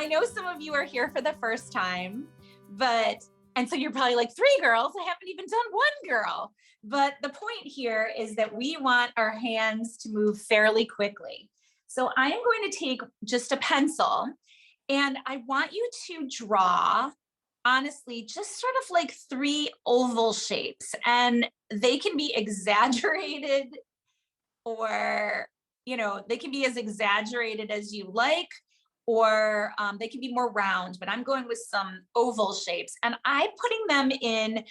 I know some of you are here for the first time, and so you're probably like, 3 girls, I haven't even done 1 girl. But the point here is that we want our hands to move fairly quickly. So I am going to take just a pencil and I want you to draw, honestly, just sort of like 3 oval shapes, and they can be exaggerated or, they can be as exaggerated as you like, or they can be more round, but I'm going with some oval shapes and I'm putting them in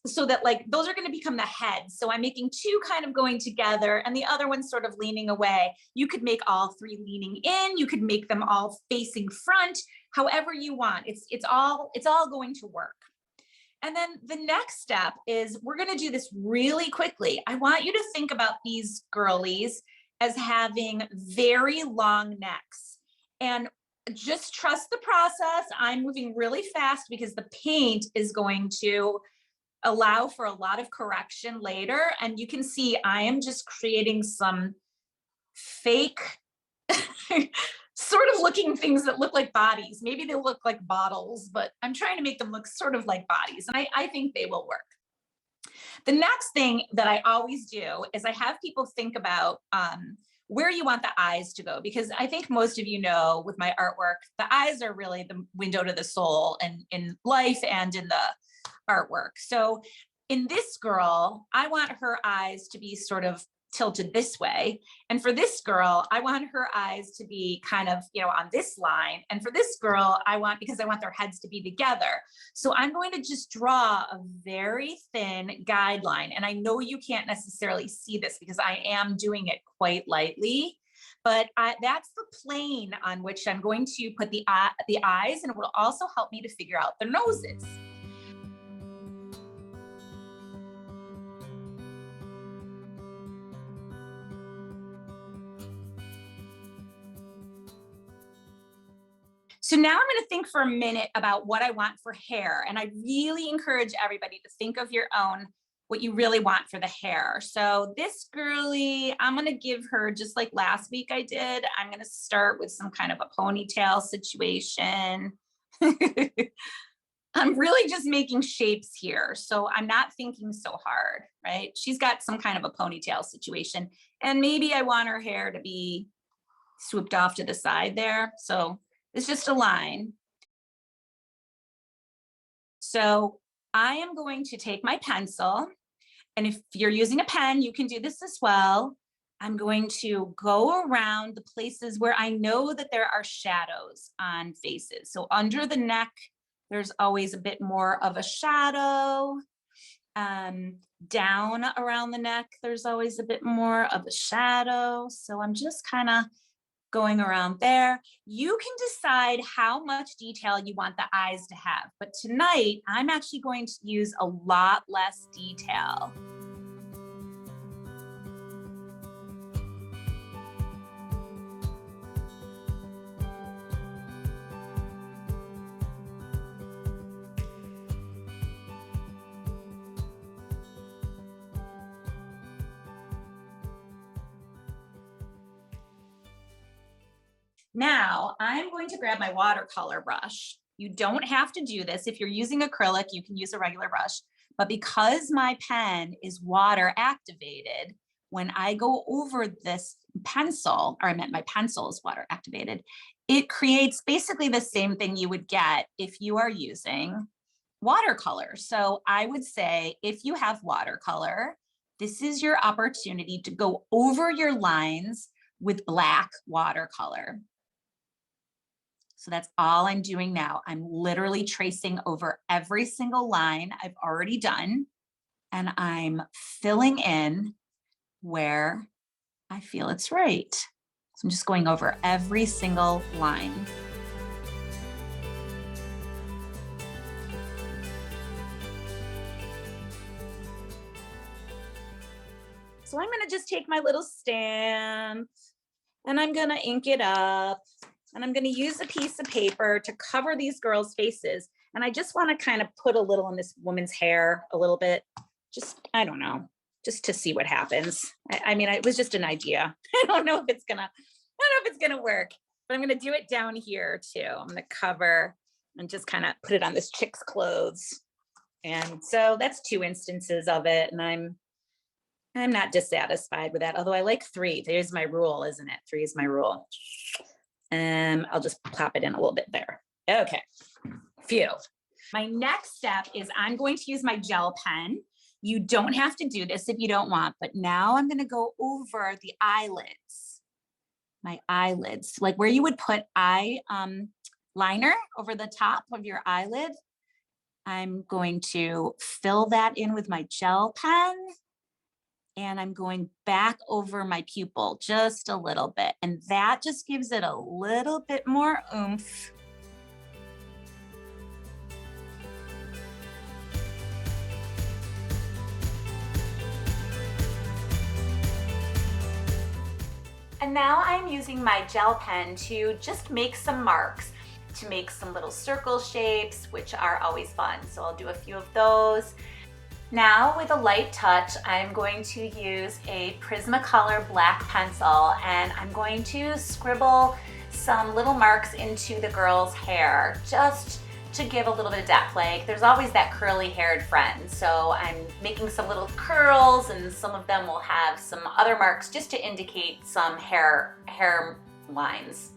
so that like those are going to become the heads. So I'm making 2 kind of going together and the other one sort of leaning away. You could make all 3 leaning in, you could make them all facing front, however you want. It's all going to work. And then the next step is we're going to do this really quickly. I want you to think about these girlies as having very long necks, and just trust the process. I'm moving really fast because the paint is going to allow for a lot of correction later. And you can see I am just creating some fake sort of looking things that look like bodies. Maybe they look like bottles, but I'm trying to make them look sort of like bodies. And I think they will work. The next thing that I always do is I have people think about where you want the eyes to go, because I think most of you know with my artwork, the eyes are really the window to the soul and in life and in the artwork. So in this girl, I want her eyes to be sort of tilted this way. And for this girl, I want her eyes to be kind of, on this line. And for this girl, because I want their heads to be together. So I'm going to just draw a very thin guideline. And I know you can't necessarily see this because I am doing it quite lightly, but that's the plane on which I'm going to put the eyes, and it will also help me to figure out their noses. So now I'm going to think for a minute about what I want for hair. And I really encourage everybody to think of what you really want for the hair. So this girly, I'm going to give her, just like last week I did, I'm going to start with some kind of a ponytail situation. I'm really just making shapes here. So I'm not thinking so hard, right? She's got some kind of a ponytail situation. And maybe I want her hair to be swooped off to the side there. So it's just a line. So I am going to take my pencil, and if you're using a pen, you can do this as well. I'm going to go around the places where I know that there are shadows on faces. So under the neck, there's always a bit more of a shadow. Down around the neck, there's always a bit more of a shadow. So I'm just kind of going around there. You can decide how much detail you want the eyes to have, but tonight I'm actually going to use a lot less detail. Now I'm going to grab my watercolor brush. You don't have to do this. If you're using acrylic, you can use a regular brush. But because my pen is water activated, when I go over this pencil, or I meant my pencil is water activated, it creates basically the same thing you would get if you are using watercolor. So I would say if you have watercolor, this is your opportunity to go over your lines with black watercolor. So that's all I'm doing now. I'm literally tracing over every single line I've already done, and I'm filling in where I feel it's right. So I'm just going over every single line. So I'm going to just take my little stamp and I'm going to ink it up. And I'm going to use a piece of paper to cover these girls' faces. And I just want to kind of put a little in this woman's hair, a little bit, just, I don't know, just to see what happens. I mean, it was just an idea. I don't know if it's going to work. but I'm gonna do it down here too. I'm gonna cover and just kind of put it on this chick's clothes. And so that's 2 instances of it. And I'm not dissatisfied with that, although I like 3. There's my rule, isn't it? 3 is my rule. I'll just plop it in a little bit there. Okay, phew. My next step is I'm going to use my gel pen. You don't have to do this if you don't want, but now I'm gonna go over the eyelids. My eyelids, like where you would put eye liner over the top of your eyelid. I'm going to fill that in with my gel pen. And I'm going back over my pupil just a little bit. And that just gives it a little bit more oomph. And now I'm using my gel pen to just make some marks, to make some little circle shapes, which are always fun. So I'll do a few of those. Now with a light touch, I'm going to use a Prismacolor black pencil and I'm going to scribble some little marks into the girl's hair just to give a little bit of depth. Like there's always that curly haired friend. So I'm making some little curls and some of them will have some other marks just to indicate some hair lines.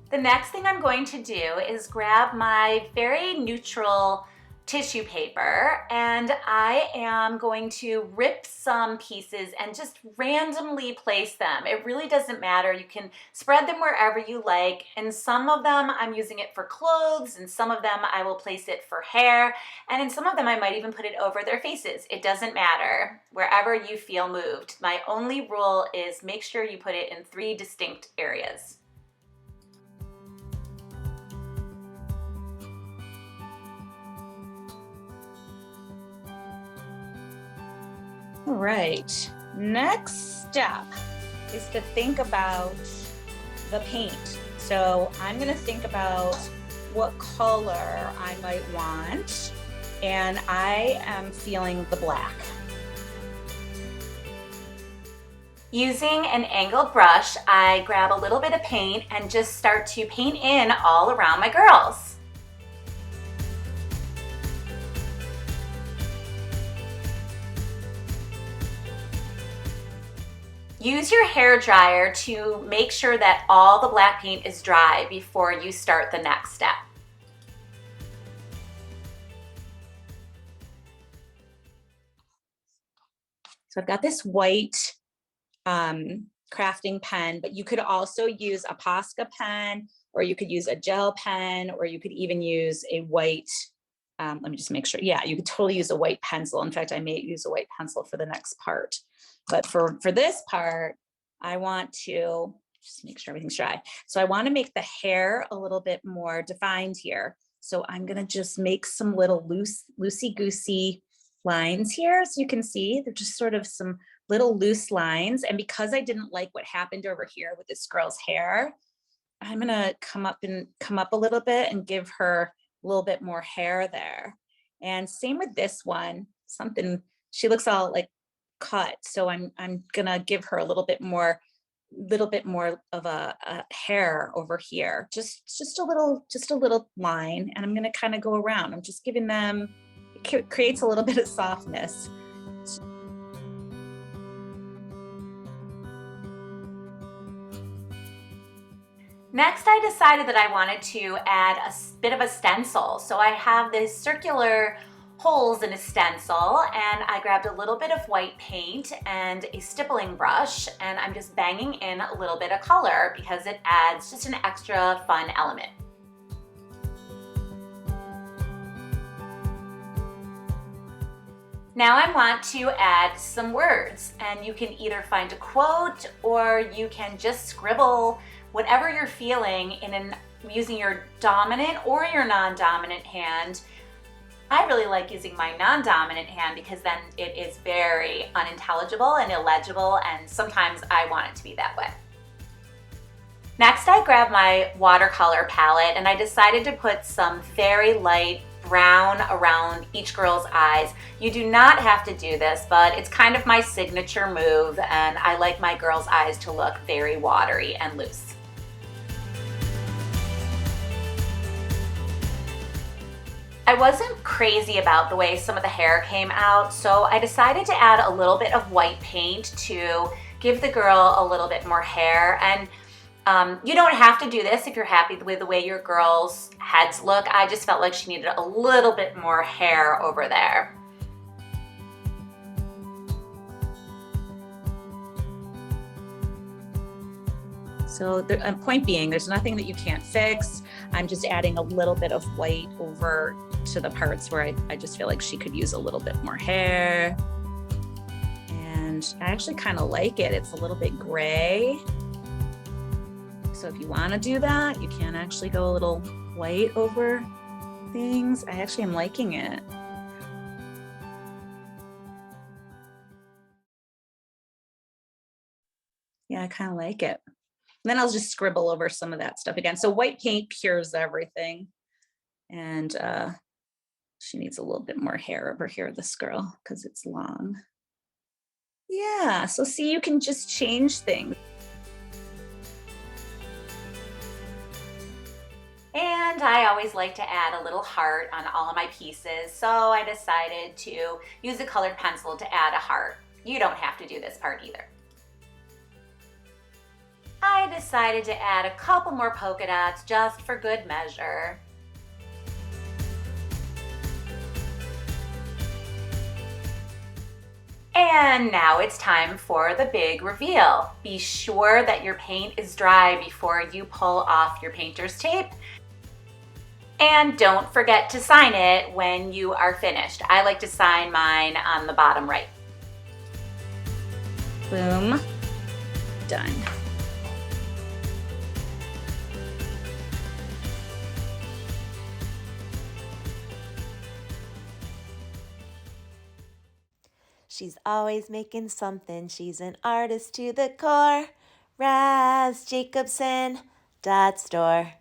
The next thing I'm going to do is grab my very neutral tissue paper and I am going to rip some pieces and just randomly place them. It really doesn't matter. You can spread them wherever you like, and some of them I'm using it for clothes and some of them I will place it for hair, and in some of them I might even put it over their faces. It doesn't matter, wherever you feel moved. My only rule is make sure you put it in 3 distinct areas. All right, next step is to think about the paint. So I'm gonna think about what color I might want, and I am feeling the black. Using an angled brush, I grab a little bit of paint and just start to paint in all around my girls. Use your hair dryer to make sure that all the black paint is dry before you start the next step. So I've got this white crafting pen, but you could also use a Posca pen, or you could use a gel pen, or you could even use a white, let me just make sure. Yeah, you could totally use a white pencil. In fact, I may use a white pencil for the next part. But for this part, I want to just make sure everything's dry. So I want to make the hair a little bit more defined here. So I'm going to just make some little loosey-goosey lines here. So you can see they're just sort of some little loose lines. And because I didn't like what happened over here with this girl's hair, I'm going to come up a little bit and give her a little bit more hair there. And same with this one, she looks all like cut. So I'm gonna give her a little bit more of a hair over here. Just a little line, and I'm gonna kind of go around. I'm just giving them, it creates a little bit of softness. Next, I decided that I wanted to add a bit of a stencil. So I have this circular holes in a stencil, and I grabbed a little bit of white paint and a stippling brush, and I'm just banging in a little bit of color because it adds just an extra fun element. Now I want to add some words, and you can either find a quote or you can just scribble whatever you're feeling using your dominant or your non-dominant hand. I really like using my non-dominant hand because then it is very unintelligible and illegible, and sometimes I want it to be that way. Next, I grabbed my watercolor palette and I decided to put some very light brown around each girl's eyes. You do not have to do this, but it's kind of my signature move, and I like my girls' eyes to look very watery and loose. I wasn't crazy about the way some of the hair came out, so I decided to add a little bit of white paint to give the girl a little bit more hair. And you don't have to do this if you're happy with the way your girls' heads look. I just felt like she needed a little bit more hair over there. So the point being, there's nothing that you can't fix. I'm just adding a little bit of white over to the parts where I just feel like she could use a little bit more hair. And I actually kind of like it. It's a little bit gray. So if you want to do that, you can actually go a little white over things. I actually am liking it. Yeah, I kind of like it. And then I'll just scribble over some of that stuff again. So white paint cures everything. And she needs a little bit more hair over here, this girl, because it's long. Yeah, so see, you can just change things. And I always like to add a little heart on all of my pieces, so I decided to use a colored pencil to add a heart. You don't have to do this part either. I decided to add a couple more polka dots just for good measure. And now it's time for the big reveal. Be sure that your paint is dry before you pull off your painter's tape. And don't forget to sign it when you are finished. I like to sign mine on the bottom right. Boom. Done. She's always making something. She's an artist to the core. Raz Jacobson, Dot Store.